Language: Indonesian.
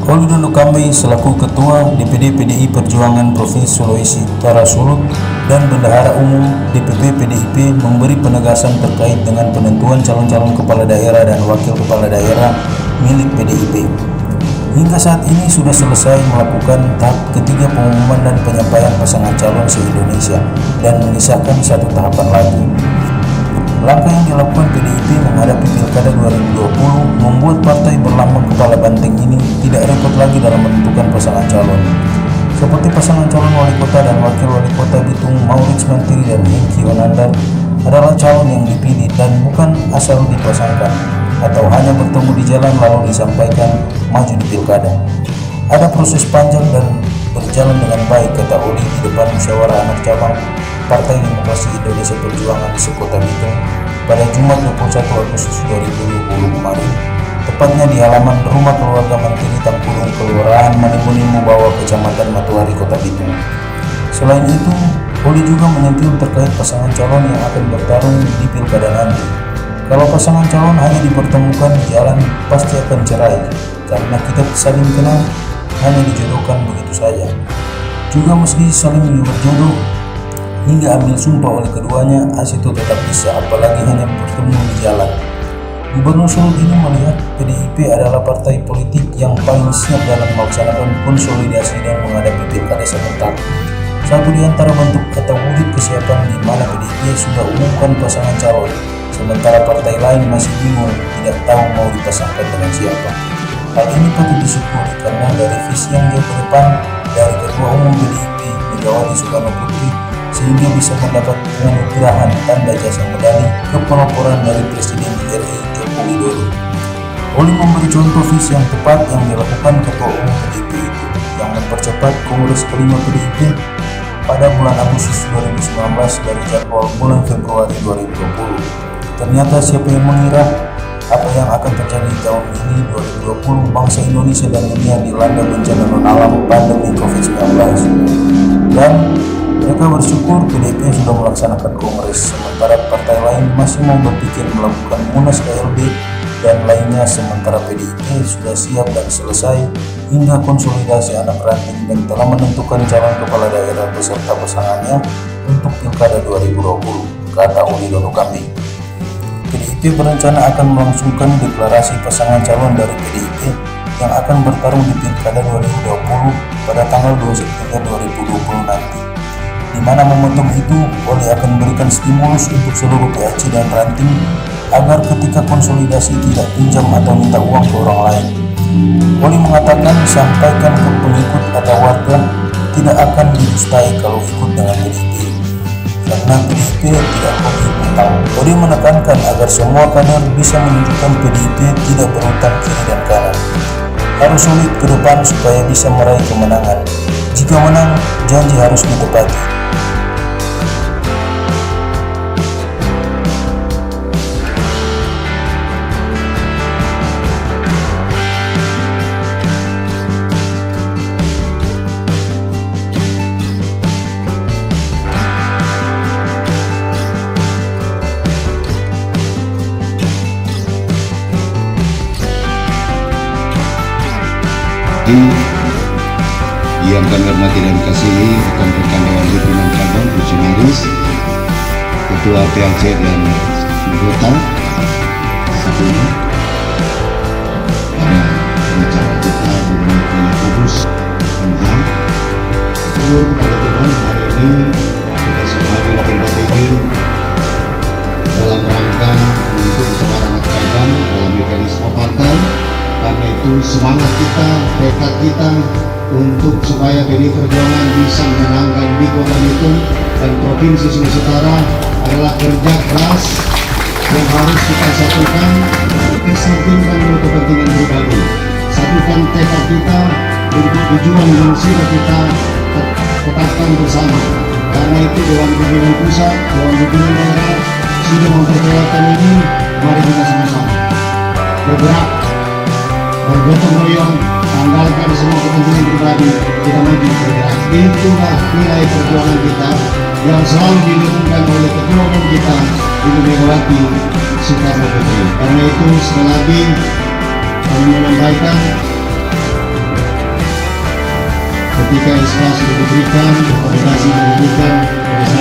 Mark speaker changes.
Speaker 1: Oli Dondo Kambe selaku Ketua DPD PDI Perjuangan Provinsi Sulawesi Utara Sulut dan Bendahara Umum DPP PDIP memberi penegasan terkait dengan penentuan calon-calon kepala daerah dan wakil kepala daerah milik PDIP. Hingga saat ini sudah selesai melakukan tahap ketiga pengumuman dan penyampaian pasangan calon se-Indonesia dan menyisakan satu tahapan lagi. Langkah yang dilakukan PDIP menghadapi Pilkada 2020 membuat partai berlambang kepala banteng ini tidak repot lagi dalam menentukan pasangan calon. Seperti pasangan calon wali kota dan wakil wali kota Bitung Maurits Mantiri dan Hengki Wanandar adalah calon yang dipilih dan bukan asal dipasangkan atau hanya bertemu di jalan lalu disampaikan maju di Pilkada. Ada proses panjang dan berjalan dengan baik, kata Oli di depan musyawarah anak cabang Partai Demokrasi Indonesia Perjuangan di Sekota Bitung pada Jumat 21 Agustus 2020 kemarin, tepatnya di halaman rumah keluarga Mantiri Tampurung, Kelurahan Manimunim Mubawa, Kecamatan Matuari, Kota Bitung. Selain itu, Oli juga menyentil terkait pasangan calon yang akan bertarung di Pilkada nanti. Kalau pasangan calon hanya dipertemukan di jalan, pasti akan cerai, karena kita saling kenal, hanya dijodohkan begitu saja. Juga meski saling berjodoh hingga ambil sumpah oleh keduanya, itu tetap bisa, apalagi hanya bertemu di jalan. Gubernur Sulut ini melihat PDIP adalah partai politik yang paling siap dalam melaksanakan konsolidasi dan menghadapi Pilkada serentak. Satu di antara bentuk atau wujud kesiapan di mana PDIP sudah umumkan pasangan calon, sementara partai lain masih bingung, tidak tahu mau dipasangkan dengan siapa. Hal ini patut disyukuri karena dari visi yang jauh ke depan dari Ketua Umum PDIP Megawati Soekarno Putri, sehingga bisa mendapat penganugerahan tanda jasa medali kepeloporian dari Presiden RI Joko Widodo. Oli memberi contoh visi yang tepat yang dilakukan Ketua Umum PDIP itu, yang mempercepat Kongres kelima PDIP pada bulan Agustus 2019 dari jadwal bulan Februari 2020. Ternyata siapa yang mengira apa yang akan terjadi di tahun ini 2020, bangsa Indonesia dan dunia dilanda bencana non-alam pandemi COVID-19. Dan mereka bersyukur PDIP sudah melaksanakan kongres, sementara partai lain masih mau berpikir melakukan Munas KLB dan lainnya, sementara PDIP sudah siap dan selesai hingga konsolidasi anak ranting dan telah menentukan calon kepala daerah beserta pasangannya untuk Pilkada 2020, kata Oli Dondo Kambe. PDIP berencana akan melangsungkan deklarasi pasangan calon dari PDIP yang akan bertarung di Pilkada 2020 pada tanggal 2 September 2020 nanti. Di mana momentum itu, Oli akan memberikan stimulus untuk seluruh PAC dan ranting agar ketika konsolidasi tidak pinjam atau minta uang ke orang lain. Oli mengatakan sampaikan ke pengikut atau warga tidak akan didustai kalau ikut dengan PDIP, karena PDIP tidak kopi utang. Oli menekankan agar semua kader bisa menunjukkan PDIP tidak berutang kiri dan kanan. Harus sulit ke depan supaya bisa meraih kemenangan. Jika menang, janji harus ditepati.
Speaker 2: Yang kami hormati dan kasihi rekan-rekan Dewan Pimpinan Cabang, Fungsionaris, Ketua PLC dan anggota sebelumnya, pada acara kita di Kudus tentang seluruh teman-teman hari ini kita semua berkembang dalam rangka untuk musyawarah anak cabang dalam mekanisme partai. Karena itu semangat kita, tekad kita untuk supaya PDI Perjuangan bisa menangkan di Kota Bitung dan Provinsi Sulawesi Utara adalah kerja keras yang harus kita satukan, kesampingkan untuk kepentingan pribadi, satukan tekad kita untuk tujuan manusia kita tetapkan bersama. Karena itu Dewan Pimpinan Pusat, Dewan Pimpinan Daerah sudah mempercayakan ini. Mari kita sama-sama bergerak, bergotong royong, tanggalkan semua kepentingan pribadi, kita maju bergerak. Itulah nilai perjuangan kita yang selalu didukungkan oleh Ketua Umum kita, Ibu Megawati Soekarno Putri. Karena itu sekali lagi kami menyampaikan ketika inspirasi diberikan, rekomendasi diberikan pada